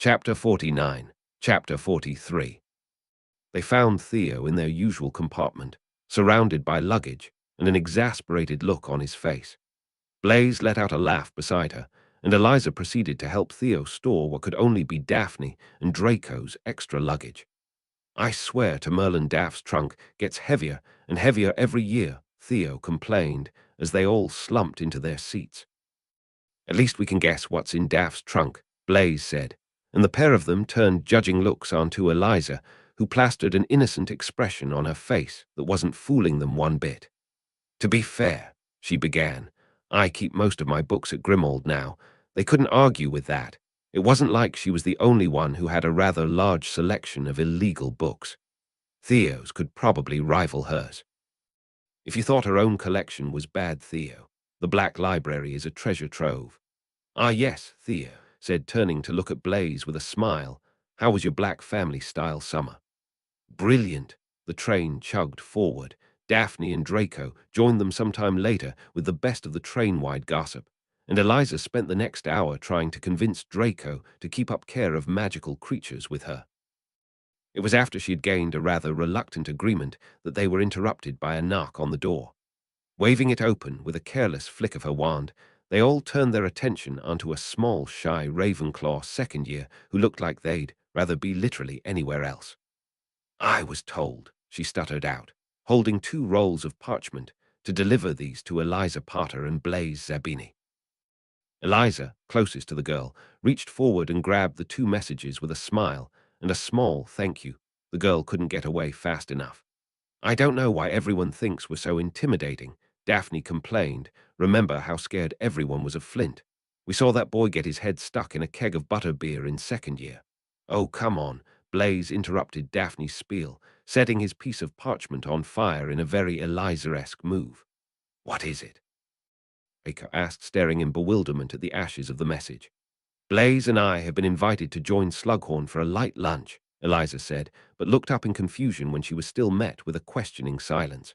Chapter 49. Chapter 43. They found Theo in their usual compartment, surrounded by luggage and an exasperated look on his face. Blaze let out a laugh beside her, and Eliza proceeded to help Theo store what could only be Daphne and Draco's extra luggage. "I swear to Merlin Daph's trunk gets heavier and heavier every year," Theo complained as they all slumped into their seats. "At least we can guess what's in Daph's trunk," Blaze said, and the pair of them turned judging looks onto Eliza, who plastered an innocent expression on her face that wasn't fooling them one bit. "To be fair," she began, "I keep most of my books at Grimmauld now. They couldn't argue with that. It wasn't like she was the only one who had a rather large selection of illegal books. Theo's could probably rival hers. If you thought her own collection was bad, Theo, the Black Library is a treasure trove." "Ah, yes," Theo said, turning to look at Blaze with a smile. "How was your Black family-style summer?" "Brilliant." The train chugged forward. Daphne and Draco joined them sometime later with the best of the train-wide gossip, and Eliza spent the next hour trying to convince Draco to keep up care of magical creatures with her. It was after she had gained a rather reluctant agreement that they were interrupted by a knock on the door. Waving it open with a careless flick of her wand, they all turned their attention onto a small, shy Ravenclaw second year who looked like they'd rather be literally anywhere else. "I was told," she stuttered out, holding 2 rolls of parchment, "to deliver these to Eliza Potter and Blaze Zabini." Eliza, closest to the girl, reached forward and grabbed the 2 messages with a smile and a small thank you. The girl couldn't get away fast enough. "I don't know why everyone thinks we're so intimidating," Daphne complained. "Remember how scared everyone was of Flint? We saw that boy get his head stuck in a keg of butterbeer in second year." "Oh, come on," Blaze interrupted Daphne's spiel, setting his piece of parchment on fire in a very Eliza-esque move. "What is it?" Draco asked, staring in bewilderment at the ashes of the message. "Blaze and I have been invited to join Slughorn for a light lunch," Eliza said, but looked up in confusion when she was still met with a questioning silence.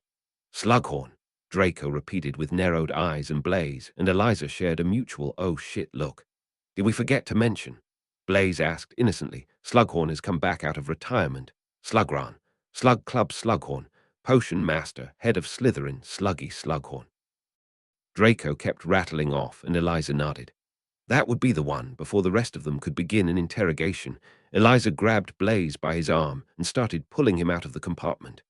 "Slughorn," Draco repeated with narrowed eyes, and Blaze and Eliza shared a mutual "oh shit" look. "Did we forget to mention?" Blaze asked innocently. "Slughorn has come back out of retirement. Slughorn, Slug Club Slughorn, Potion Master, head of Slytherin, Sluggy Slughorn." Draco kept rattling off, and Eliza nodded. That would be the one. Before the rest of them could begin an interrogation, Eliza grabbed Blaze by his arm and started pulling him out of the compartment.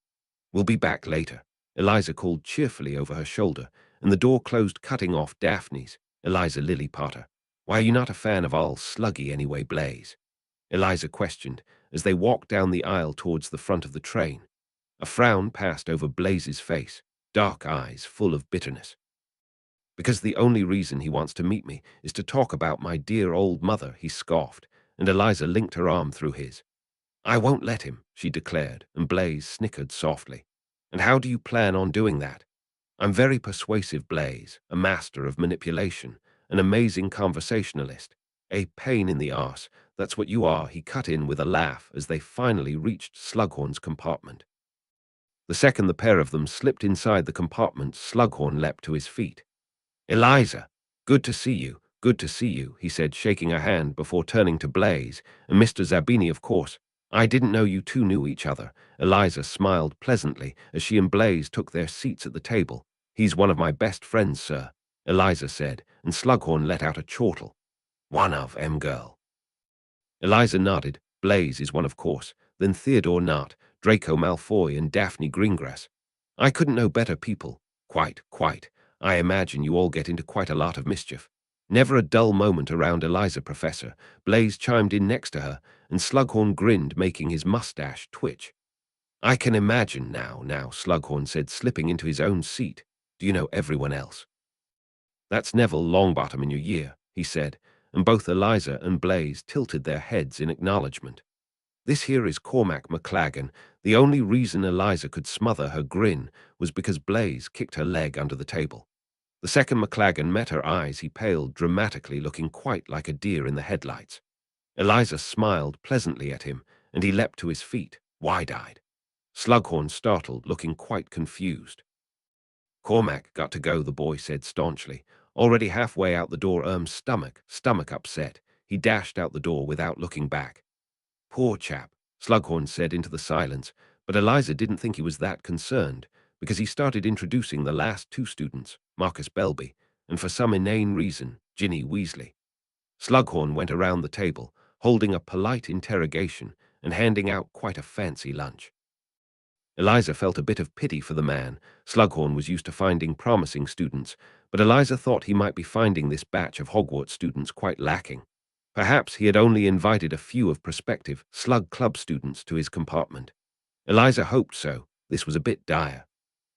"We'll be back later," Eliza called cheerfully over her shoulder, and the door closed, cutting off Daphne's. "Eliza Lily Potter, why are you not a fan of all Sluggy anyway, Blaze?" Eliza questioned as they walked down the aisle towards the front of the train. A frown passed over Blaze's face, dark eyes full of bitterness. "Because the only reason he wants to meet me is to talk about my dear old mother," he scoffed, and Eliza linked her arm through his. "I won't let him," she declared, and Blaze snickered softly. "And how do you plan on doing that?" "I'm very persuasive, Blaze, a master of manipulation, an amazing conversationalist. A pain in the arse, that's what you are," he cut in with a laugh as they finally reached Slughorn's compartment. The second the pair of them slipped inside the compartment, Slughorn leapt to his feet. "Eliza, good to see you," he said, shaking her hand before turning to Blaze. "And Mr. Zabini, of course. I didn't know you two knew each other." Eliza smiled pleasantly as she and Blaze took their seats at the table. "He's one of my best friends, sir," Eliza said, and Slughorn let out a chortle. "One of, girl." Eliza nodded. "Blaze is one, of course. Then Theodore Nott, Draco Malfoy, and Daphne Greengrass. I couldn't know better people. Quite. I imagine you all get into quite a lot of mischief." "Never a dull moment around Eliza, Professor," Blaze chimed in next to her, and Slughorn grinned, making his mustache twitch. "I can imagine now," Slughorn said, slipping into his own seat. "Do you know everyone else?" "That's Neville Longbottom in your year," he said, and both Eliza and Blaze tilted their heads in acknowledgement. "This here is Cormac McLaggen." The only reason Eliza could smother her grin was because Blaze kicked her leg under the table. The second McLaggen met her eyes, he paled dramatically, looking quite like a deer in the headlights. Eliza smiled pleasantly at him, and he leapt to his feet, wide-eyed. Slughorn startled, looking quite confused. "Cormac got to go," the boy said staunchly. "Already halfway out the door, stomach upset. he dashed out the door without looking back. Poor chap, Slughorn said into the silence, but Eliza didn't think he was that concerned, because he started introducing the last two students, Marcus Belby, and for some inane reason, Ginny Weasley. Slughorn went around the table, holding a polite interrogation and handing out quite a fancy lunch. Eliza felt a bit of pity for the man. Slughorn was used to finding promising students, but Eliza thought he might be finding this batch of Hogwarts students quite lacking. Perhaps he had only invited a few of prospective Slug Club students to his compartment. Eliza hoped so. This was a bit dire.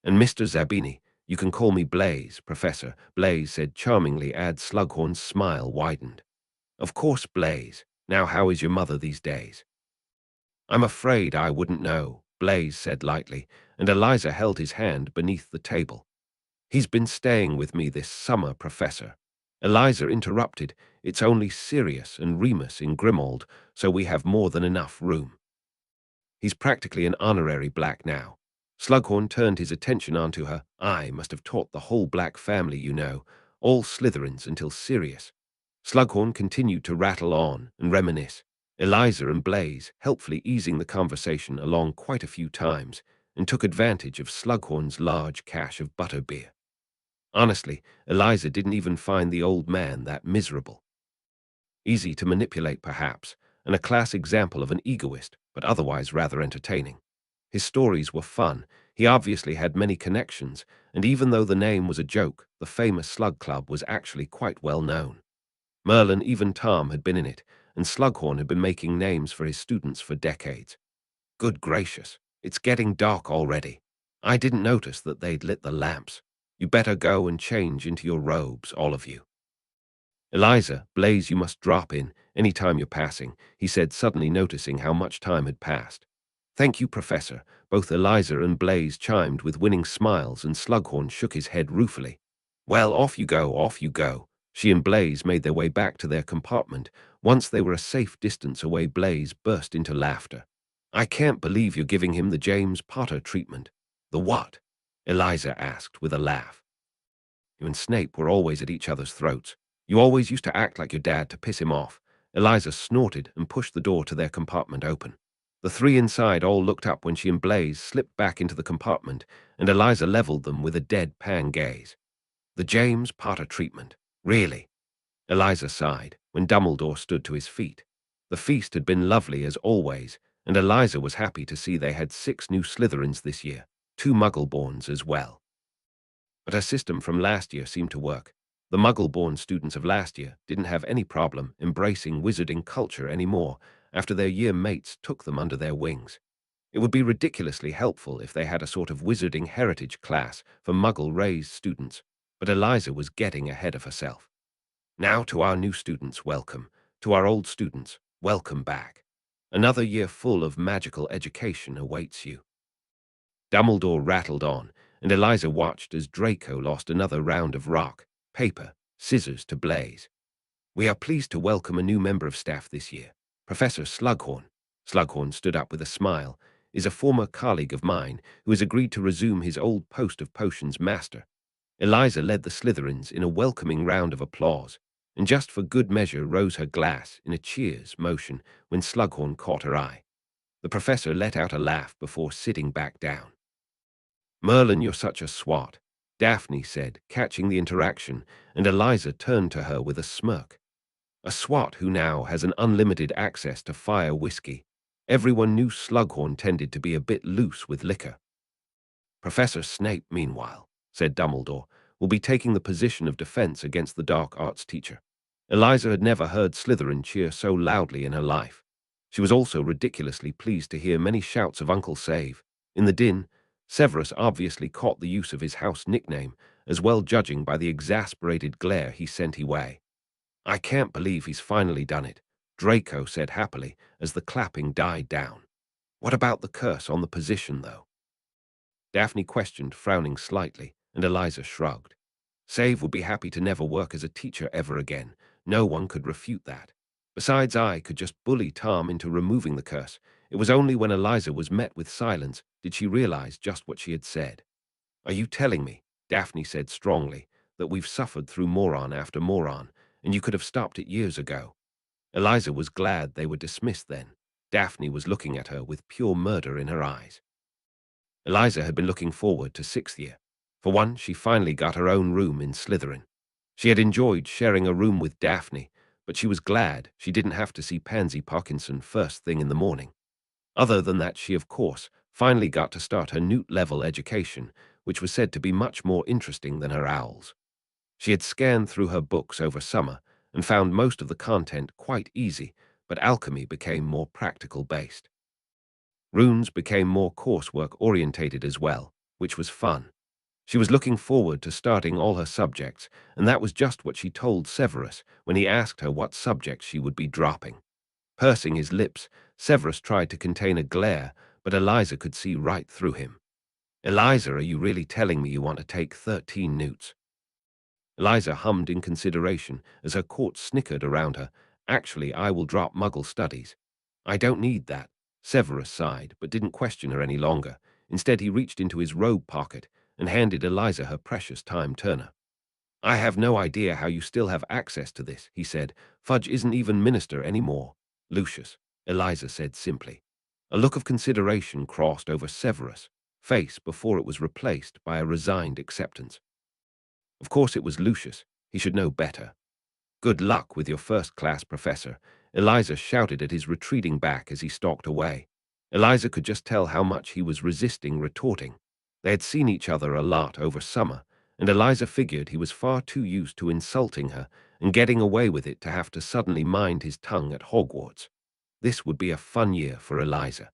And Mr. Zabini, you can call me Blaise, Professor, Blaise said charmingly as Slughorn's smile widened. Of course, Blaise. Now how is your mother these days? I'm afraid I wouldn't know, Blaise said lightly, and Eliza held his hand beneath the table. He's been staying with me this summer, Professor. Eliza interrupted. It's only Sirius and Remus in Grimmauld, so we have more than enough room. He's practically an honorary black now. Slughorn turned his attention onto her. I must have taught the whole black family, you know, all Slytherins until Sirius. Slughorn continued to rattle on and reminisce. Eliza and Blaise helpfully easing the conversation along quite a few times and took advantage of Slughorn's large cache of butterbeer. Honestly, Eliza didn't even find the old man that miserable. Easy to manipulate, perhaps, and a class example of an egoist, but otherwise rather entertaining. His stories were fun. He obviously had many connections, and even though the name was a joke, the famous Slug Club was actually quite well known. Merlin, even Tom, had been in it, and Slughorn had been making names for his students for decades. Good gracious, it's getting dark already. I didn't notice that they'd lit the lamps. You better go and change into your robes, all of you. Eliza, Blaise, you must drop in any time you're passing, he said, suddenly noticing how much time had passed. Thank you, Professor. Both Eliza and Blaise chimed with winning smiles, and Slughorn shook his head ruefully. Well, off you go, off you go. She and Blaise made their way back to their compartment. Once they were a safe distance away, Blaise burst into laughter. I can't believe you're giving him the James Potter treatment. The what? Eliza asked with a laugh. You and Snape were always at each other's throats. You always used to act like your dad to piss him off. Eliza snorted and pushed the door to their compartment open. The three inside all looked up when she and Blaise slipped back into the compartment, and Eliza leveled them with a deadpan gaze. The James Potter treatment. Really? Eliza sighed when Dumbledore stood to his feet. The feast had been lovely as always, and Eliza was happy to see they had 6 new Slytherins this year, 2 Muggle-borns as well. But her system from last year seemed to work. The Muggle-born students of last year didn't have any problem embracing wizarding culture anymore after their year mates took them under their wings. It would be ridiculously helpful if they had a sort of wizarding heritage class for Muggle-raised students, but Eliza was getting ahead of herself. Now to our new students, welcome. To our old students, welcome back. Another year full of magical education awaits you. Dumbledore rattled on, and Eliza watched as Draco lost another round of rock, paper, scissors to Blaise. We are pleased to welcome a new member of staff this year, Professor Slughorn. Slughorn stood up with a smile, is a former colleague of mine who has agreed to resume his old post of potions master. Eliza led the Slytherins in a welcoming round of applause, and just for good measure rose her glass in a cheers motion when Slughorn caught her eye. The professor let out a laugh before sitting back down. Merlin, you're such a swot, Daphne said, catching the interaction, and Eliza turned to her with a smirk. A swot who now has an unlimited access to fire whiskey. Everyone knew Slughorn tended to be a bit loose with liquor. Professor Snape, meanwhile, said Dumbledore, will be taking the position of defense against the dark arts teacher. Eliza had never heard Slytherin cheer so loudly in her life. She was also ridiculously pleased to hear many shouts of Uncle Save. In the din, Severus obviously caught the use of his house nickname, as well judging by the exasperated glare he sent away. I can't believe he's finally done it, Draco said happily as the clapping died down. What about the curse on the position, though? Daphne questioned, frowning slightly, and Eliza shrugged. Save would be happy to never work as a teacher ever again. No one could refute that. Besides, I could just bully Tom into removing the curse. It was only when Eliza was met with silence did she realize just what she had said. Are you telling me, Daphne said strongly, that we've suffered through moron after moron, and you could have stopped it years ago? Eliza was glad they were dismissed then. Daphne was looking at her with pure murder in her eyes. Eliza had been looking forward to sixth year. For one, she finally got her own room in Slytherin. She had enjoyed sharing a room with Daphne, but she was glad she didn't have to see Pansy Parkinson first thing in the morning. Other than that, she, of course, finally got to start her Newt-level education, which was said to be much more interesting than her owls. She had scanned through her books over summer and found most of the content quite easy, but alchemy became more practical-based. Runes became more coursework-orientated as well, which was fun. She was looking forward to starting all her subjects, and that was just what she told Severus when he asked her what subjects she would be dropping. Pursing his lips, Severus tried to contain a glare, but Eliza could see right through him. "Eliza, are you really telling me you want to take 13 newts?" Eliza hummed in consideration as her court snickered around her. "Actually, I will drop Muggle studies." "I don't need that." Severus sighed, but didn't question her any longer. Instead, he reached into his robe pocket and handed Eliza her precious time turner. "I have no idea how you still have access to this," he said. "Fudge isn't even minister anymore." "Lucius," Eliza said simply. A look of consideration crossed over Severus' face before it was replaced by a resigned acceptance. Of course it was Lucius. He should know better. "Good luck with your first-class professor," Eliza shouted at his retreating back as he stalked away. Eliza could just tell how much he was resisting retorting. They had seen each other a lot over summer, and Eliza figured he was far too used to insulting her and getting away with it to have to suddenly mind his tongue at Hogwarts. This would be a fun year for Eliza.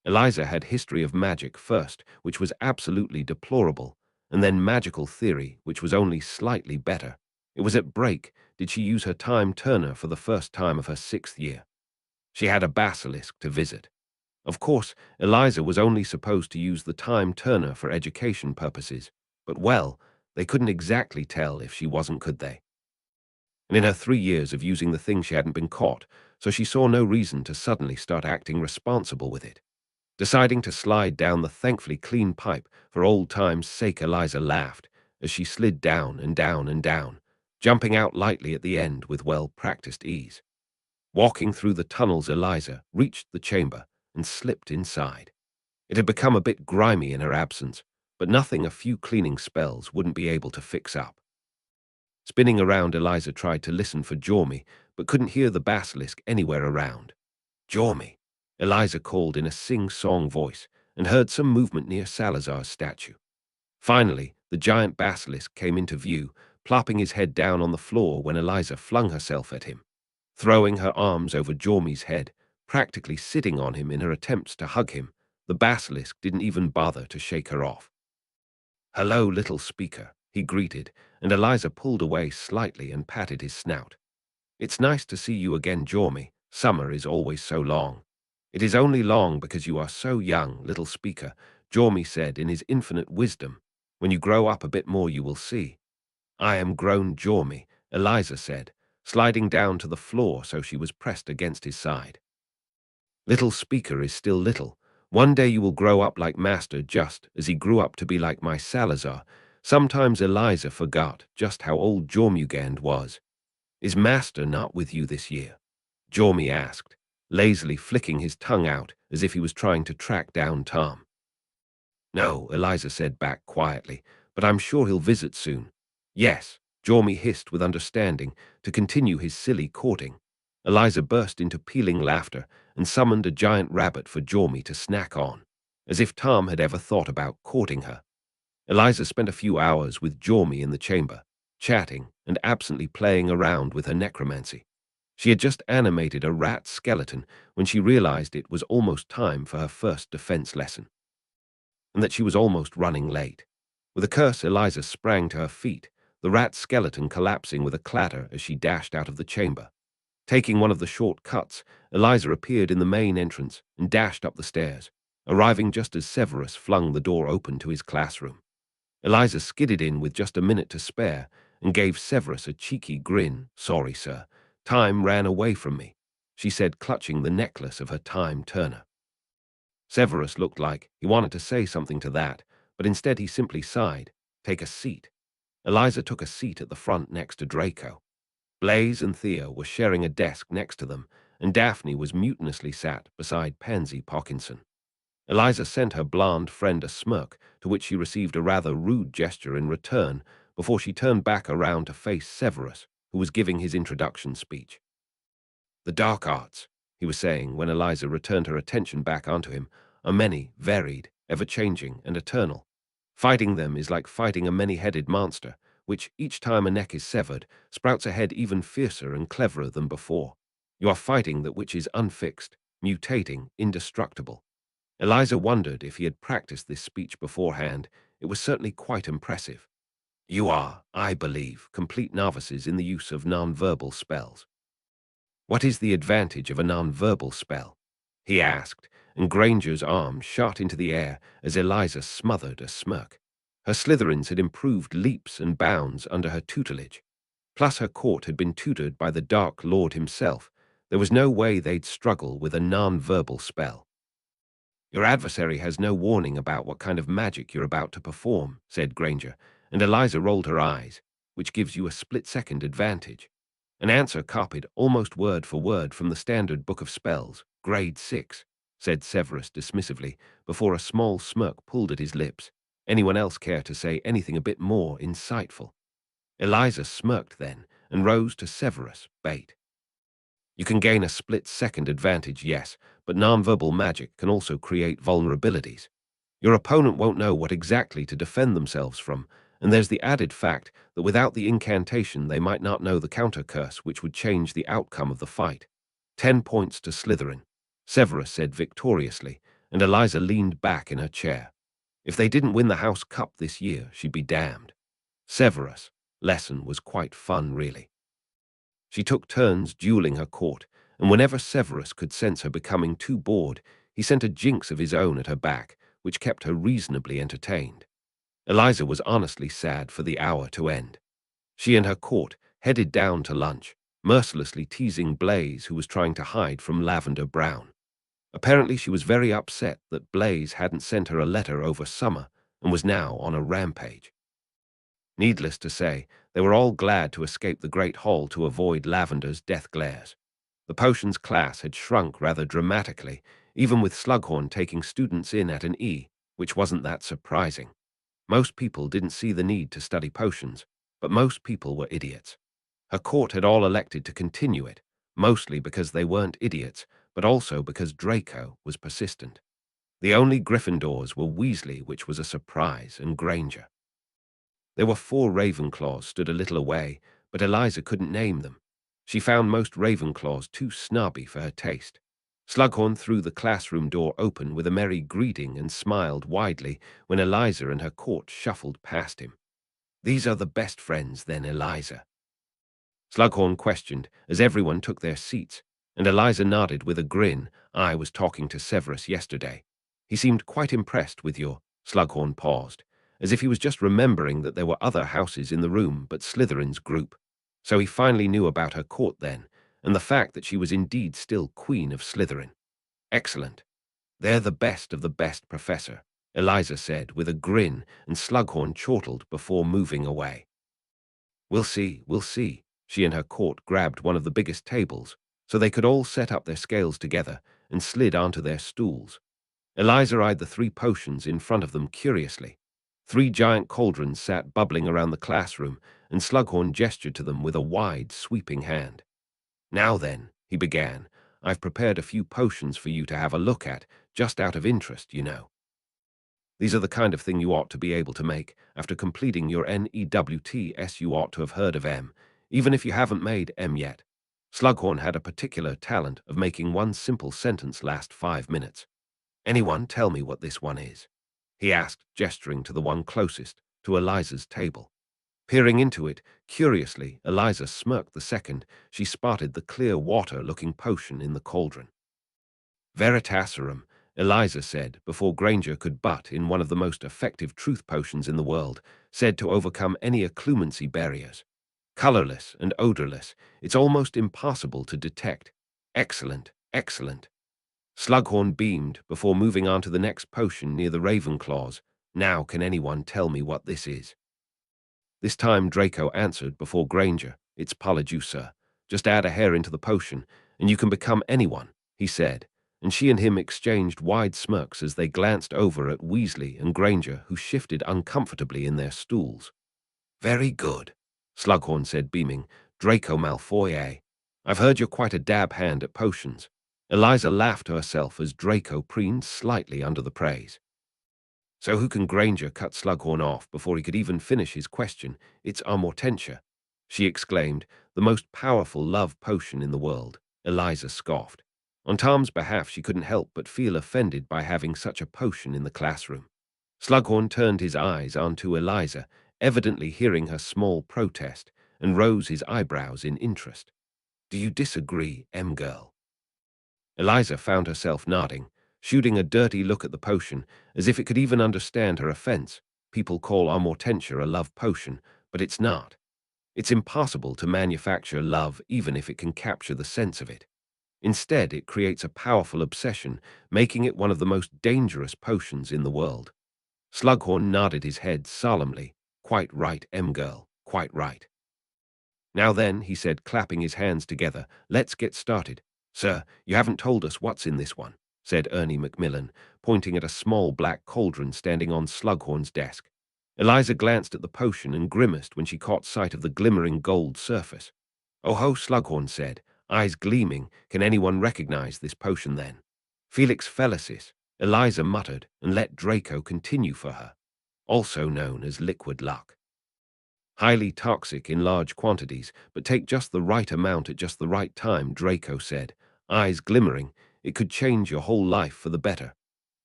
Eliza had history of magic first, which was absolutely deplorable, and then magical theory, which was only slightly better. It was at break did she use her time turner for the first time of her sixth year. She had a basilisk to visit. Of course, Eliza was only supposed to use the time turner for education purposes, but well, they couldn't exactly tell if she wasn't, could they? And in her 3 years of using the thing she hadn't been caught, so she saw no reason to suddenly start acting responsible with it. Deciding to slide down the thankfully clean pipe for old time's sake, Eliza laughed as she slid down and down and down, jumping out lightly at the end with well-practiced ease. Walking through the tunnels, Eliza reached the chamber and slipped inside. It had become a bit grimy in her absence, but nothing a few cleaning spells wouldn't be able to fix up. Spinning around, Eliza tried to listen for Jormy, but couldn't hear the basilisk anywhere around. "Jormy," Eliza called in a sing-song voice and heard some movement near Salazar's statue. Finally, the giant basilisk came into view, plopping his head down on the floor when Eliza flung herself at him. Throwing her arms over Jormy's head, practically sitting on him in her attempts to hug him, the basilisk didn't even bother to shake her off. "Hello, little speaker," he greeted, and Eliza pulled away slightly and patted his snout. "It's nice to see you again, Jormy. Summer is always so long." "It is only long because you are so young, little speaker," Jormy said in his infinite wisdom. "When you grow up a bit more you will see." "I am grown, Jormy," Eliza said, sliding down to the floor so she was pressed against his side. "Little speaker is still little. One day you will grow up like Master, just as he grew up to be like my Salazar." Sometimes Eliza forgot just how old Jormungand was. "Is Master not with you this year?" Jormy asked, lazily flicking his tongue out as if he was trying to track down Tom. "No," Eliza said back quietly, "but I'm sure he'll visit soon." "Yes," Jormy hissed with understanding to continue his silly courting. Eliza burst into pealing laughter and summoned a giant rabbit for Jormy to snack on, as if Tom had ever thought about courting her. Eliza spent a few hours with Jormy in the chamber, chatting and absently playing around with her necromancy. She had just animated a rat skeleton when she realized it was almost time for her first defense lesson, and that she was almost running late. With a curse, Eliza sprang to her feet, the rat skeleton collapsing with a clatter as she dashed out of the chamber. Taking one of the short cuts, Eliza appeared in the main entrance and dashed up the stairs, arriving just as Severus flung the door open to his classroom. Eliza skidded in with just a minute to spare and gave Severus a cheeky grin. "Sorry, sir. Time ran away from me," she said, clutching the necklace of her time turner. Severus looked like he wanted to say something to that, but instead he simply sighed. "Take a seat." Eliza took a seat at the front next to Draco. Blaze and Thea were sharing a desk next to them, and Daphne was mutinously sat beside Pansy Parkinson. Eliza sent her blonde friend a smirk, to which she received a rather rude gesture in return, before she turned back around to face Severus, who was giving his introduction speech. The dark arts, he was saying when Eliza returned her attention back onto him, are many, varied, ever-changing, and eternal. Fighting them is like fighting a many-headed monster, which, each time a neck is severed, sprouts a head even fiercer and cleverer than before. You are fighting that which is unfixed, mutating, indestructible. Eliza wondered if he had practiced this speech beforehand. It was certainly quite impressive. You are, I believe, complete novices in the use of non-verbal spells. What is the advantage of a non-verbal spell? He asked, and Granger's arm shot into the air as Eliza smothered a smirk. Her Slytherins had improved leaps and bounds under her tutelage. Plus her court had been tutored by the Dark Lord himself. There was no way they'd struggle with a non-verbal spell. Your adversary has no warning about what kind of magic you're about to perform, said Granger, and Eliza rolled her eyes, which gives you a split-second advantage. An answer copied almost word for word from the Standard Book of Spells, Grade 6, said Severus dismissively, before a small smirk pulled at his lips. Anyone else care to say anything a bit more insightful? Eliza smirked then, and rose to Severus' bait. You can gain a split-second advantage, yes, but nonverbal magic can also create vulnerabilities. Your opponent won't know what exactly to defend themselves from, and there's the added fact that without the incantation they might not know the counter-curse which would change the outcome of the fight. 10 points to Slytherin, Severus said victoriously, and Eliza leaned back in her chair. If they didn't win the House Cup this year, she'd be damned. Severus' lesson was quite fun, really. She took turns dueling her court, and whenever Severus could sense her becoming too bored, he sent a jinx of his own at her back, which kept her reasonably entertained. Eliza was honestly sad for the hour to end. She and her court headed down to lunch, mercilessly teasing Blaze, who was trying to hide from Lavender Brown. Apparently she was very upset that Blaze hadn't sent her a letter over summer and was now on a rampage. Needless to say, they were all glad to escape the Great Hall to avoid Lavender's death glares. The potions class had shrunk rather dramatically, even with Slughorn taking students in at an E, which wasn't that surprising. Most people didn't see the need to study potions, but most people were idiots. Her court had all elected to continue it, mostly because they weren't idiots, but also because Draco was persistent. The only Gryffindors were Weasley, which was a surprise, and Granger. There were 4 Ravenclaws stood a little away, but Eliza couldn't name them. She found most Ravenclaws too snobby for her taste. Slughorn threw the classroom door open with a merry greeting and smiled widely when Eliza and her court shuffled past him. These are the best friends, then, Eliza? Slughorn questioned as everyone took their seats, and Eliza nodded with a grin. I was talking to Severus yesterday. He seemed quite impressed with your... Slughorn paused, as if he was just remembering that there were other houses in the room but Slytherin's group. So he finally knew about her court then, and the fact that she was indeed still Queen of Slytherin. Excellent. They're the best of the best, Professor, Eliza said with a grin, and Slughorn chortled before moving away. We'll see, we'll see. She and her court grabbed one of the biggest tables, so they could all set up their scales together, and slid onto their stools. Eliza eyed the 3 potions in front of them curiously. 3 giant cauldrons sat bubbling around the classroom, and Slughorn gestured to them with a wide, sweeping hand. Now then, he began, I've prepared a few potions for you to have a look at, just out of interest, you know. These are the kind of thing you ought to be able to make. After completing your NEWTS, you ought to have heard of M, even if you haven't made M yet. Slughorn had a particular talent of making one simple sentence last 5 minutes. Anyone tell me what this one is? He asked, gesturing to the one closest to Eliza's table. Peering into it, curiously, Eliza smirked the second she spotted the clear water-looking potion in the cauldron. Veritaserum, Eliza said, before Granger could butt in one of the most effective truth potions in the world, said to overcome any occlumency barriers. Colorless and odorless, it's almost impossible to detect. Excellent, excellent. Slughorn beamed before moving on to the next potion near the Ravenclaws. Now can anyone tell me what this is? This time Draco answered before Granger, It's polyjuice, sir. Just add a hair into the potion, and you can become anyone, he said, and she and him exchanged wide smirks as they glanced over at Weasley and Granger, who shifted uncomfortably in their stools. Very good, Slughorn said, beaming. Draco Malfoy, eh? I've heard you're quite a dab hand at potions. Eliza laughed to herself as Draco preened slightly under the praise. So who can Granger cut Slughorn off before he could even finish his question? It's Amortentia, she exclaimed, the most powerful love potion in the world. Eliza scoffed. On Tom's behalf, she couldn't help but feel offended by having such a potion in the classroom. Slughorn turned his eyes onto Eliza, evidently hearing her small protest, and rose his eyebrows in interest. Do you disagree, M-girl? Eliza found herself nodding, shooting a dirty look at the potion, as if it could even understand her offense. People call Amortentia a love potion, but it's not. It's impossible to manufacture love even if it can capture the sense of it. Instead, it creates a powerful obsession, making it one of the most dangerous potions in the world. Slughorn nodded his head solemnly. Quite right, M-girl, quite right. Now then, he said, clapping his hands together, let's get started. Sir, you haven't told us what's in this one, said Ernie Macmillan, pointing at a small black cauldron standing on Slughorn's desk. Eliza glanced at the potion and grimaced when she caught sight of the glimmering gold surface. Oh ho, Slughorn said, eyes gleaming. Can anyone recognize this potion then? Felix Felicis, Eliza muttered, and let Draco continue for her. Also known as liquid luck. Highly toxic in large quantities, but take just the right amount at just the right time, Draco said, eyes glimmering. It could change your whole life for the better.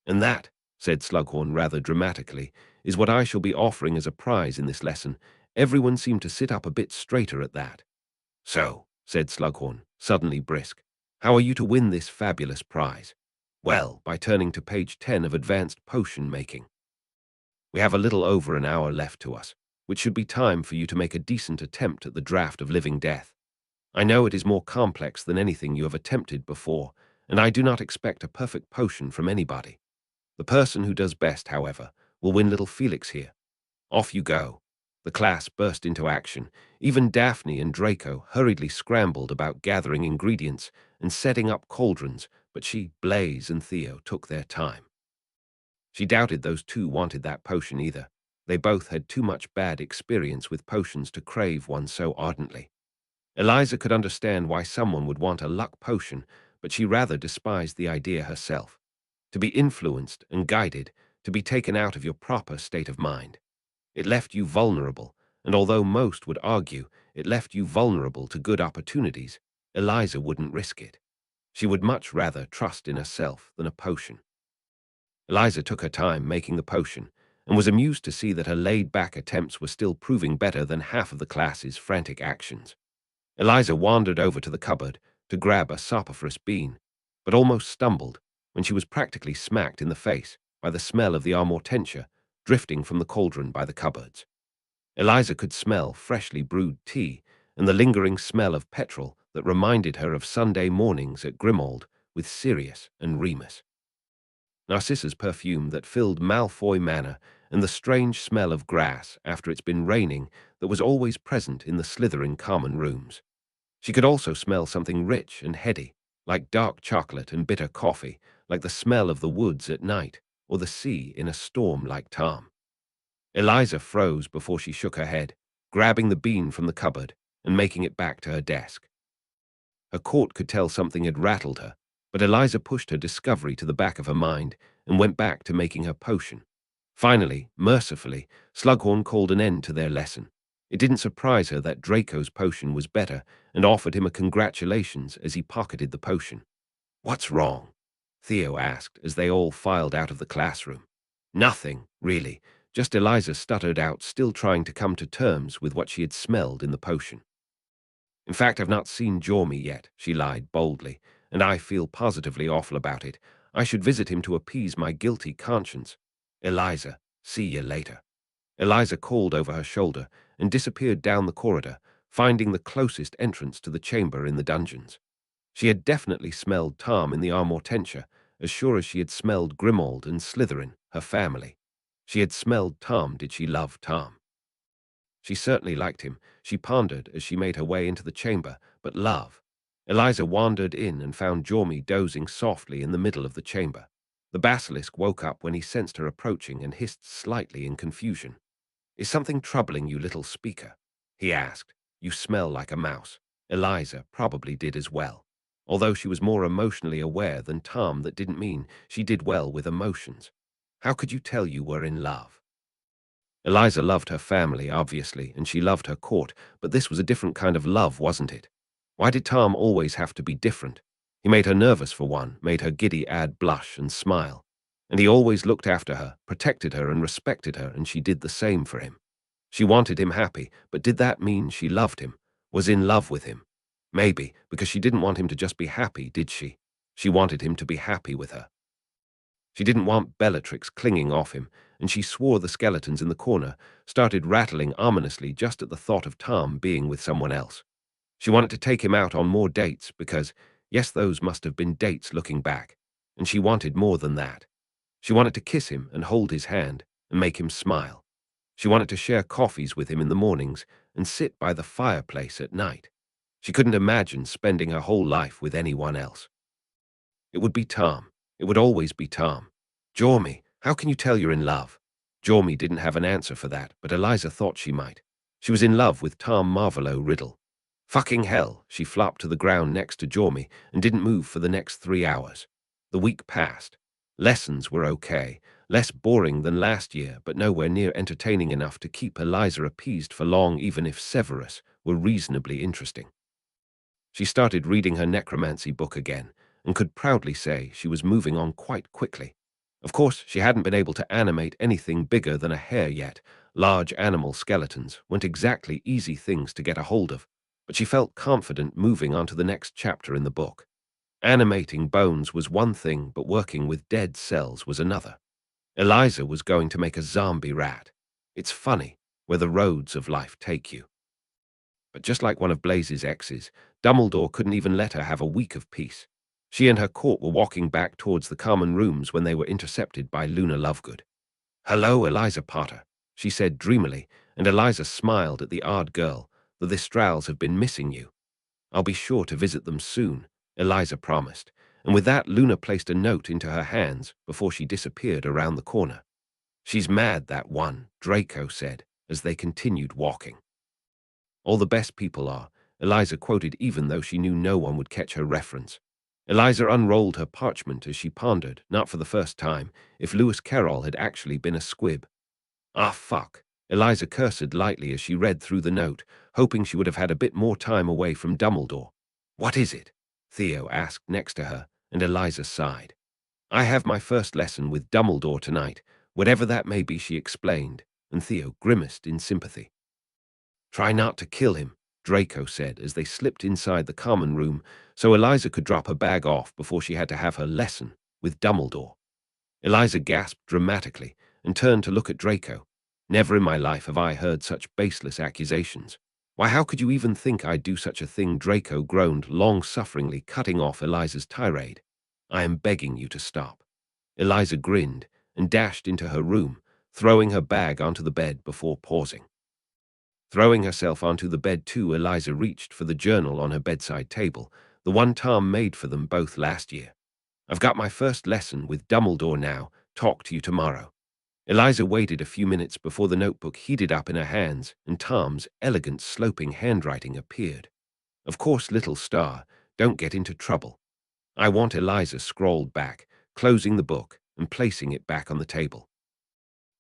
And that, said Slughorn rather dramatically, is what I shall be offering as a prize in this lesson. Everyone seemed to sit up a bit straighter at that. So, said Slughorn, suddenly brisk, how are you to win this fabulous prize? Well, by turning to page 10 of Advanced Potion Making. We have a little over an hour left to us, which should be time for you to make a decent attempt at the draft of living death. I know it is more complex than anything you have attempted before, and I do not expect a perfect potion from anybody. The person who does best, however, will win little Felix here. Off you go. The class burst into action. Even Daphne and Draco hurriedly scrambled about gathering ingredients and setting up cauldrons, but she, Blaise, and Theo took their time. She doubted those two wanted that potion either. They both had too much bad experience with potions to crave one so ardently. Eliza could understand why someone would want a luck potion, but she rather despised the idea herself. To be influenced and guided, to be taken out of your proper state of mind. It left you vulnerable, and although most would argue it left you vulnerable to good opportunities, Eliza wouldn't risk it. She would much rather trust in herself than a potion. Eliza took her time making the potion, and was amused to see that her laid-back attempts were still proving better than half of the class's frantic actions. Eliza wandered over to the cupboard to grab a soporiferous bean, but almost stumbled when she was practically smacked in the face by the smell of the Amortentia drifting from the cauldron by the cupboards. Eliza could smell freshly brewed tea and the lingering smell of petrol that reminded her of Sunday mornings at Grimmauld with Sirius and Remus. Narcissa's perfume that filled Malfoy Manor, and the strange smell of grass after it's been raining that was always present in the Slytherin common rooms. She could also smell something rich and heady, like dark chocolate and bitter coffee, like the smell of the woods at night, or the sea in a storm like Tom. Eliza froze before she shook her head, grabbing the bean from the cupboard and making it back to her desk. Her court could tell something had rattled her, but Eliza pushed her discovery to the back of her mind and went back to making her potion. Finally, mercifully, Slughorn called an end to their lesson. It didn't surprise her that Draco's potion was better and offered him a congratulations as he pocketed the potion. What's wrong? Theo asked as they all filed out of the classroom. Nothing, really. Just Eliza stuttered out, still trying to come to terms with what she had smelled in the potion. In fact, I've not seen Jormy yet, she lied boldly, and I feel positively awful about it. I should visit him to appease my guilty conscience. Eliza, see you later. Eliza called over her shoulder and disappeared down the corridor, finding the closest entrance to the chamber in the dungeons. She had definitely smelled Tom in the Amortentia, as sure as she had smelled Grimmauld and Slytherin, her family. She had smelled Tom. Did she love Tom? She certainly liked him, she pondered as she made her way into the chamber, but love. Eliza wandered in and found Jormy dozing softly in the middle of the chamber. The basilisk woke up when he sensed her approaching and hissed slightly in confusion. "Is something troubling you, little speaker?" he asked. "You smell like a mouse." Eliza probably did as well. Although she was more emotionally aware than Tom, that didn't mean she did well with emotions. "How could you tell you were in love?" Eliza loved her family, obviously, and she loved her court, but this was a different kind of love, wasn't it? Why did Tom always have to be different? He made her nervous for one, made her giddy add blush and smile. And he always looked after her, protected her and respected her, and she did the same for him. She wanted him happy, but did that mean she loved him, was in love with him? Maybe, because she didn't want him to just be happy, did she? She wanted him to be happy with her. She didn't want Bellatrix clinging off him, and she swore the skeletons in the corner started rattling ominously just at the thought of Tom being with someone else. She wanted to take him out on more dates because, yes, those must have been dates looking back, and she wanted more than that. She wanted to kiss him and hold his hand and make him smile. She wanted to share coffees with him in the mornings and sit by the fireplace at night. She couldn't imagine spending her whole life with anyone else. It would be Tom. It would always be Tom. "Jormy, how can you tell you're in love?" Jormy didn't have an answer for that, but Eliza thought she might. She was in love with Tom Marvolo Riddle. Fucking hell, she flopped to the ground next to Jormy and didn't move for the next 3 hours. The week passed. Lessons were okay, less boring than last year, but nowhere near entertaining enough to keep Eliza appeased for long, even if Severus were reasonably interesting. She started reading her necromancy book again, and could proudly say she was moving on quite quickly. Of course, she hadn't been able to animate anything bigger than a hare yet. Large animal skeletons weren't exactly easy things to get a hold of, but she felt confident moving on to the next chapter in the book. Animating bones was one thing, but working with dead cells was another. Eliza was going to make a zombie rat. It's funny where the roads of life take you. But just like one of Blaze's exes, Dumbledore couldn't even let her have a week of peace. She and her court were walking back towards the common rooms when they were intercepted by Luna Lovegood. "Hello, Eliza Potter," she said dreamily, and Eliza smiled at the odd girl. "The Thestrals have been missing you." "I'll be sure to visit them soon," Eliza promised, and with that Luna placed a note into her hands before she disappeared around the corner. "She's mad, that one," Draco said, as they continued walking. "All the best people are," Eliza quoted, even though she knew no one would catch her reference. Eliza unrolled her parchment as she pondered, not for the first time, if Lewis Carroll had actually been a squib. "Ah, fuck," Eliza cursed lightly as she read through the note, hoping she would have had a bit more time away from Dumbledore. "What is it?" Theo asked next to her, and Eliza sighed. "I have my first lesson with Dumbledore tonight, whatever that may be," she explained, and Theo grimaced in sympathy. "Try not to kill him," Draco said as they slipped inside the common room so Eliza could drop her bag off before she had to have her lesson with Dumbledore. Eliza gasped dramatically and turned to look at Draco. "Never in my life have I heard such baseless accusations. Why, how could you even think I'd do such a thing?" Draco groaned long-sufferingly, cutting off Eliza's tirade. "I am begging you to stop." Eliza grinned and dashed into her room, throwing her bag onto the bed before pausing. Throwing herself onto the bed too, Eliza reached for the journal on her bedside table, the one Tom made for them both last year. "I've got my first lesson with Dumbledore now. Talk to you tomorrow." Eliza waited a few minutes before the notebook heated up in her hands and Tom's elegant sloping handwriting appeared. "Of course, little star, don't get into trouble." "I want," Eliza scrawled back, closing the book and placing it back on the table.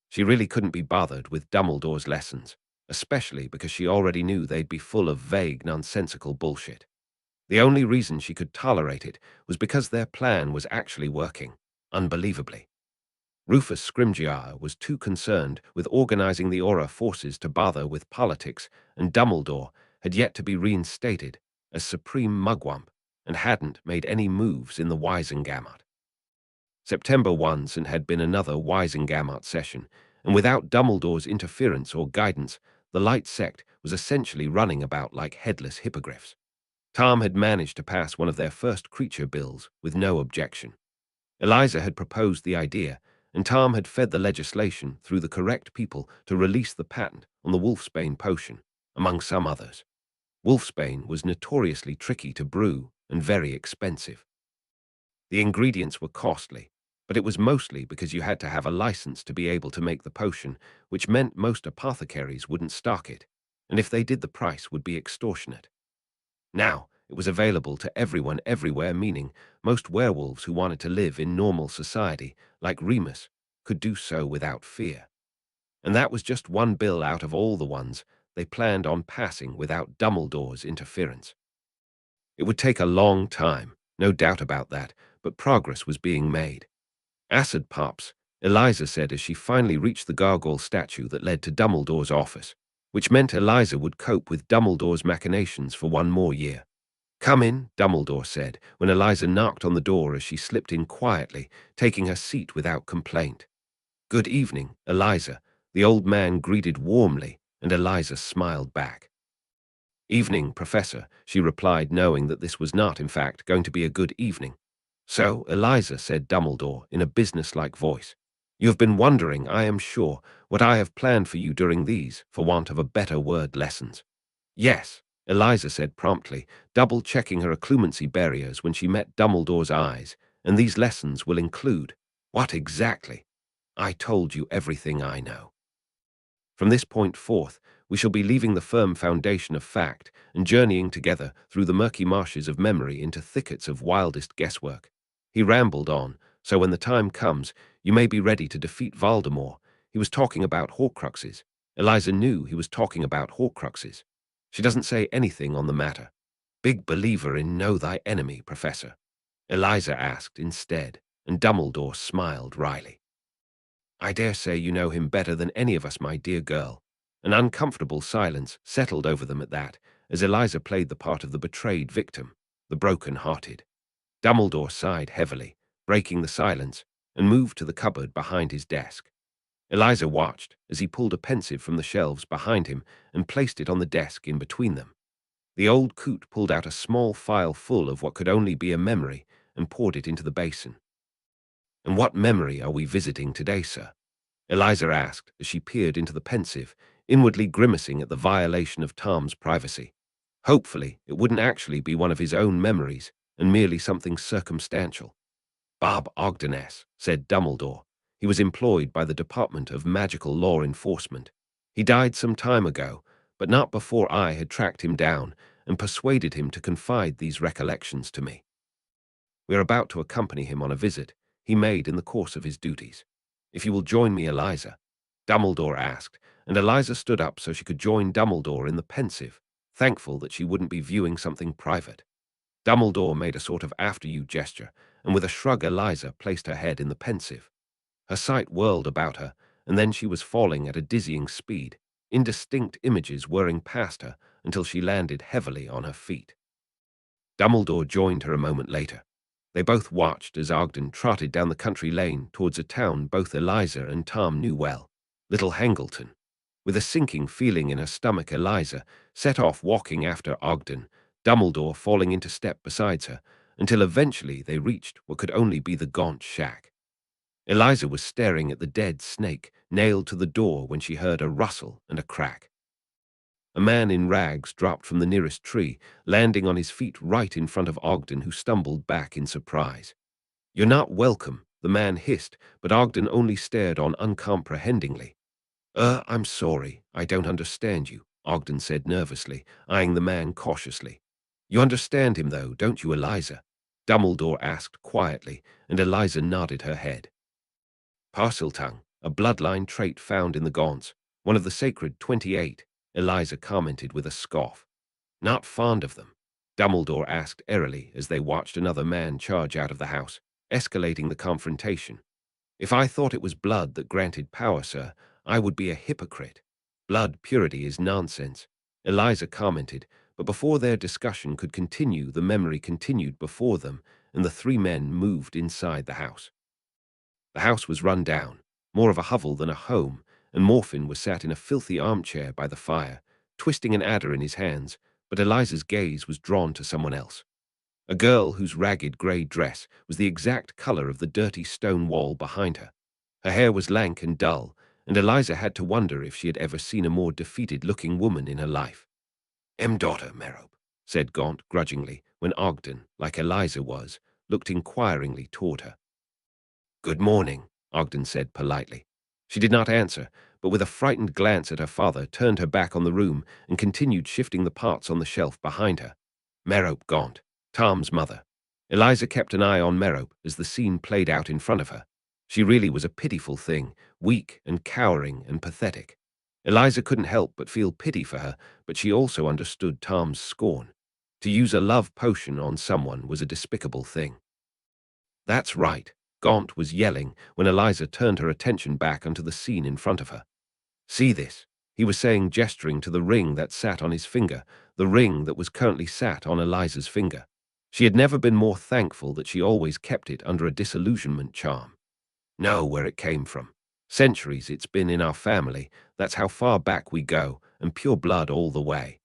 She really couldn't be bothered with Dumbledore's lessons, especially because she already knew they'd be full of vague, nonsensical bullshit. The only reason she could tolerate it was because their plan was actually working, unbelievably. Rufus Scrimgeour was too concerned with organizing the Aura forces to bother with politics, and Dumbledore had yet to be reinstated as Supreme Mugwump and hadn't made any moves in the Wisengamot. September once and had been another Wisengamot session, and without Dumbledore's interference or guidance, the Light Sect was essentially running about like headless hippogriffs. Tom had managed to pass one of their first creature bills with no objection. Eliza had proposed the idea, and Tom had fed the legislation through the correct people to release the patent on the wolfsbane potion, among some others. Wolfsbane was notoriously tricky to brew and very expensive. The ingredients were costly, but it was mostly because you had to have a license to be able to make the potion, which meant most apothecaries wouldn't stock it, and if they did, the price would be extortionate. Now, it was available to everyone everywhere, meaning most werewolves who wanted to live in normal society, like Remus, could do so without fear. And that was just one bill out of all the ones they planned on passing without Dumbledore's interference. It would take a long time, no doubt about that, but progress was being made. Acid pops, Eliza said as she finally reached the gargoyle statue that led to Dumbledore's office, which meant Eliza would cope with Dumbledore's machinations for one more year. "Come in," Dumbledore said, when Eliza knocked on the door as she slipped in quietly, taking her seat without complaint. "Good evening, Eliza," the old man greeted warmly, and Eliza smiled back. "Evening, Professor," she replied, knowing that this was not, in fact, going to be a good evening. "So, Eliza," said Dumbledore in a businesslike voice, "you have been wondering, I am sure, what I have planned for you during these, for want of a better word, lessons." "Yes," Eliza said promptly, double-checking her occlumency barriers when she met Dumbledore's eyes, "and these lessons will include—" "What exactly?" "I told you everything I know. From this point forth, we shall be leaving the firm foundation of fact and journeying together through the murky marshes of memory into thickets of wildest guesswork." He rambled on, "So when the time comes, you may be ready to defeat Voldemort." He was talking about Horcruxes. Eliza knew he was talking about Horcruxes. She doesn't say anything on the matter. "Big believer in know thy enemy, Professor?" Eliza asked instead, and Dumbledore smiled wryly. "I dare say you know him better than any of us, my dear girl." An uncomfortable silence settled over them at that, as Eliza played the part of the betrayed victim, the broken-hearted. Dumbledore sighed heavily, breaking the silence, and moved to the cupboard behind his desk. Eliza watched as he pulled a pensive from the shelves behind him and placed it on the desk in between them. The old coot pulled out a small phial full of what could only be a memory and poured it into the basin. "And what memory are we visiting today, sir?" Eliza asked as she peered into the pensive, inwardly grimacing at the violation of Tom's privacy. Hopefully, it wouldn't actually be one of his own memories and merely something circumstantial. "Bob Ogden-S," said Dumbledore. "He was employed by the Department of Magical Law Enforcement. He died some time ago, but not before I had tracked him down and persuaded him to confide these recollections to me. We are about to accompany him on a visit he made in the course of his duties. If you will join me, Eliza?" Dumbledore asked, and Eliza stood up so she could join Dumbledore in the pensive, thankful that she wouldn't be viewing something private. Dumbledore made a sort of after-you gesture, and with a shrug Eliza placed her head in the pensive. Her sight whirled about her, and then she was falling at a dizzying speed, indistinct images whirring past her until she landed heavily on her feet. Dumbledore joined her a moment later. They both watched as Ogden trotted down the country lane towards a town both Eliza and Tom knew well, Little Hangleton. With a sinking feeling in her stomach, Eliza set off walking after Ogden, Dumbledore falling into step beside her, until eventually they reached what could only be the gaunt shack. Eliza was staring at the dead snake nailed to the door when she heard a rustle and a crack. A man in rags dropped from the nearest tree, landing on his feet right in front of Ogden, who stumbled back in surprise. "You're not welcome," the man hissed, but Ogden only stared on uncomprehendingly. I'm sorry, I don't understand you," Ogden said nervously, eyeing the man cautiously. "You understand him, though, don't you, Eliza?" Dumbledore asked quietly, and Eliza nodded her head. "Parseltongue, a bloodline trait found in the Gaunts, one of the sacred 28, Eliza commented with a scoff. "Not fond of them?" Dumbledore asked airily as they watched another man charge out of the house, escalating the confrontation. "If I thought it was blood that granted power, sir, I would be a hypocrite. Blood purity is nonsense," Eliza commented, but before their discussion could continue, the memory continued before them, and the three men moved inside the house. The house was run down, more of a hovel than a home, and Morphin was sat in a filthy armchair by the fire, twisting an adder in his hands, but Eliza's gaze was drawn to someone else. A girl whose ragged grey dress was the exact color of the dirty stone wall behind her. Her hair was lank and dull, and Eliza had to wonder if she had ever seen a more defeated-looking woman in her life. Daughter, Merope," said Gaunt grudgingly, when Ogden, like Eliza was, looked inquiringly toward her. "Good morning," Ogden said politely. She did not answer, but with a frightened glance at her father, turned her back on the room and continued shifting the parts on the shelf behind her. Merope Gaunt, Tom's mother. Eliza kept an eye on Merope as the scene played out in front of her. She really was a pitiful thing, weak and cowering and pathetic. Eliza couldn't help but feel pity for her, but she also understood Tom's scorn. To use a love potion on someone was a despicable thing. "That's right," Gaunt was yelling when Eliza turned her attention back onto the scene in front of her. "See this," he was saying, gesturing to the ring that sat on his finger, the ring that was currently sat on Eliza's finger. She had never been more thankful that she always kept it under a disillusionment charm. Know where it came from. Centuries it's been in our family, that's how far back we go, and pure blood all the way.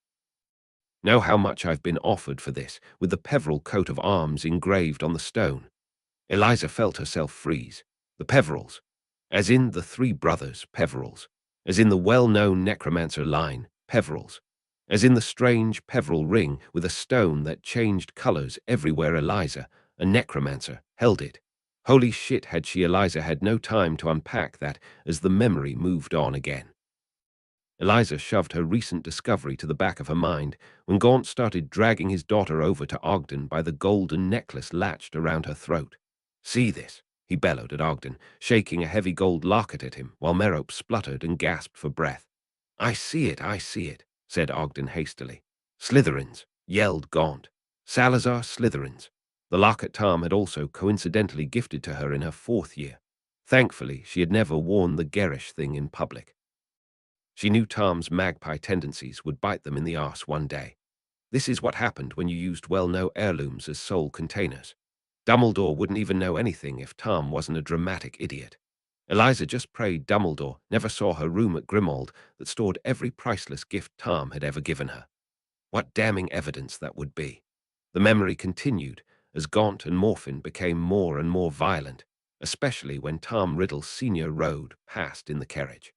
Know how much I've been offered for this, with the Peveril coat of arms engraved on the stone." Eliza felt herself freeze. The Peverils, as in the three brothers Peverils, as in the well-known necromancer line, Peverils, as in the strange Peveril ring with a stone that changed colors everywhere Eliza, a necromancer, held it. Holy shit, had she. Eliza had no time to unpack that as the memory moved on again. Eliza shoved her recent discovery to the back of her mind when Gaunt started dragging his daughter over to Ogden by the golden necklace latched around her throat. "See this," he bellowed at Ogden, shaking a heavy gold locket at him while Merope spluttered and gasped for breath. I see it," said Ogden hastily. "Slytherins," yelled Gaunt. "Salazar Slytherins." The locket Tom had also coincidentally gifted to her in her 4th year. Thankfully, she had never worn the garish thing in public. She knew Tom's magpie tendencies would bite them in the arse one day. This is what happened when you used well-known heirlooms as soul containers. Dumbledore wouldn't even know anything if Tom wasn't a dramatic idiot. Eliza just prayed Dumbledore never saw her room at Grimmauld that stored every priceless gift Tom had ever given her. What damning evidence that would be. The memory continued as Gaunt and Morphin became more and more violent, especially when Tom Riddle Sr. rode past in the carriage.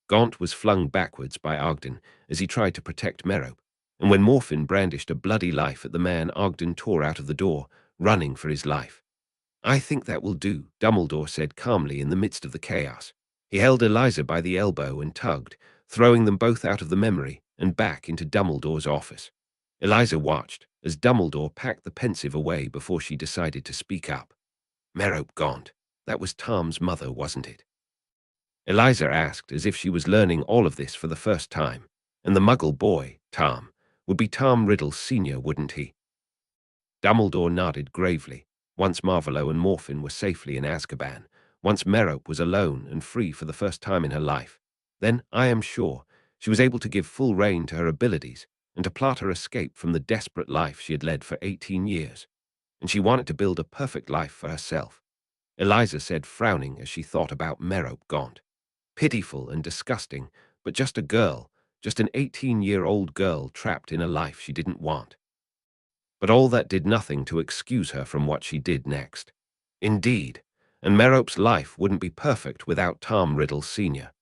Gaunt was flung backwards by Ogden as he tried to protect Merope, and when Morphin brandished a bloody knife at the man, Ogden tore out of the door, running for his life. "I think that will do," Dumbledore said calmly in the midst of the chaos. He held Eliza by the elbow and tugged, throwing them both out of the memory and back into Dumbledore's office. Eliza watched as Dumbledore packed the pensive away before she decided to speak up. "Merope Gaunt, that was Tom's mother, wasn't it?" Eliza asked as if she was learning all of this for the first time. And the Muggle boy, Tom, would be Tom Riddle Sr., wouldn't he? Dumbledore nodded gravely. Once Marvolo and Morphin were safely in Azkaban, once Merope was alone and free for the first time in her life, then, I am sure, she was able to give full rein to her abilities and to plot her escape from the desperate life she had led for 18 years. And she wanted to build a perfect life for herself. Eliza said, frowning as she thought about Merope Gaunt. Pitiful and disgusting, but just a girl, just an 18-year-old girl trapped in a life she didn't want. But all that did nothing to excuse her from what she did next. Indeed, and Merope's life wouldn't be perfect without Tom Riddle Sr.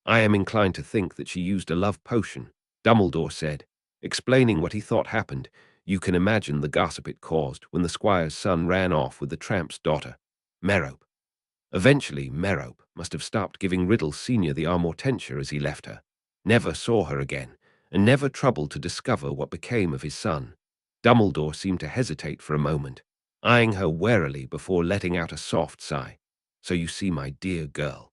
"I am inclined to think that she used a love potion," Dumbledore said, explaining what he thought happened. "You can imagine the gossip it caused when the squire's son ran off with the tramp's daughter, Merope. Eventually, Merope must have stopped giving Riddle Sr. the Amortentia as he left her, never saw her again, and never troubled to discover what became of his son." Dumbledore seemed to hesitate for a moment, eyeing her warily before letting out a soft sigh. "So you see, my dear girl,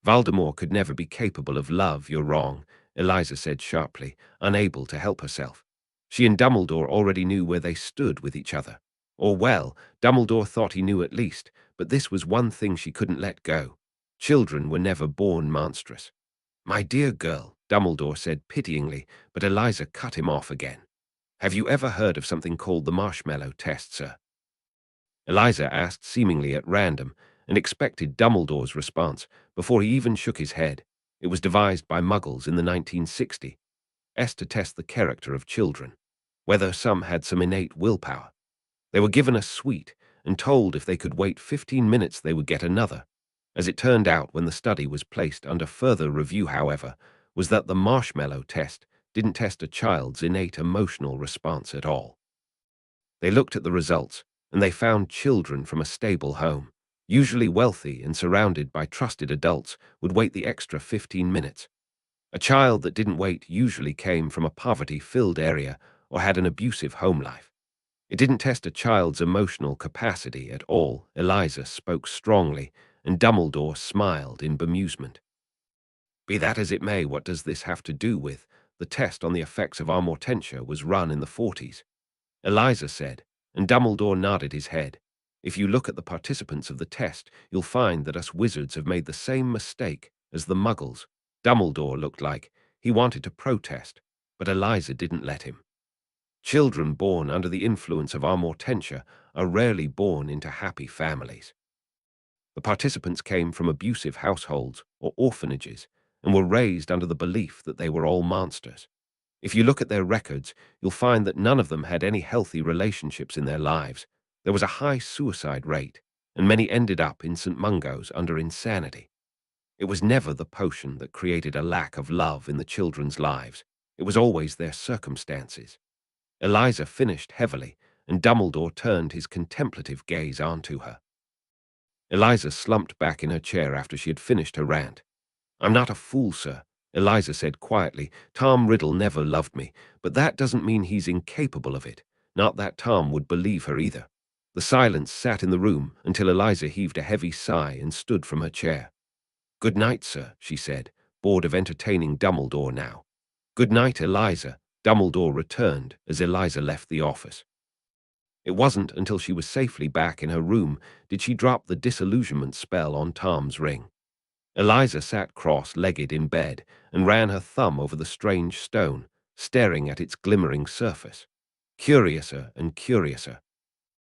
Voldemort could never be capable of love. You're wrong," Eliza said sharply, unable to help herself. She and Dumbledore already knew where they stood with each other. Or well, Dumbledore thought he knew at least, but this was one thing she couldn't let go. Children were never born monstrous. "My dear girl," Dumbledore said pityingly, but Eliza cut him off again. "Have you ever heard of something called the marshmallow test, sir?" Eliza asked seemingly at random, and expected Dumbledore's response before he even shook his head. It was devised by Muggles in the 1960s to test the character of children, whether some had some innate willpower. They were given a sweet and told if they could wait 15 minutes they would get another. As it turned out, when the study was placed under further review, however, was that the marshmallow test didn't test a child's innate emotional response at all. They looked at the results, and they found children from a stable home, usually wealthy and surrounded by trusted adults, would wait the extra 15 minutes. A child that didn't wait usually came from a poverty-filled area or had an abusive home life. It didn't test a child's emotional capacity at all. Eliza spoke strongly, and Dumbledore smiled in bemusement. Be that as it may, what does this have to do with? The test on the effects of amortentia was run in the 40s. Eliza said, and Dumbledore nodded his head. If you look at the participants of the test, you'll find that us wizards have made the same mistake as the muggles. Dumbledore looked like he wanted to protest, but Eliza didn't let him. Children born under the influence of amortentia are rarely born into happy families. The participants came from abusive households or orphanages and were raised under the belief that they were all monsters. If you look at their records, you'll find that none of them had any healthy relationships in their lives. There was a high suicide rate, and many ended up in St. Mungo's under insanity. It was never the potion that created a lack of love in the children's lives. It was always their circumstances. Eliza finished heavily, and Dumbledore turned his contemplative gaze onto her. Eliza slumped back in her chair after she had finished her rant. I'm not a fool, sir, Eliza said quietly. Tom Riddle never loved me, but that doesn't mean he's incapable of it. Not that Tom would believe her either. The silence sat in the room until Eliza heaved a heavy sigh and stood from her chair. Good night, sir, she said, bored of entertaining Dumbledore now. Good night, Eliza, Dumbledore returned as Eliza left the office. It wasn't until she was safely back in her room did she drop the disillusionment spell on Tom's ring. Eliza sat cross-legged in bed and ran her thumb over the strange stone, staring at its glimmering surface. Curiouser and curiouser,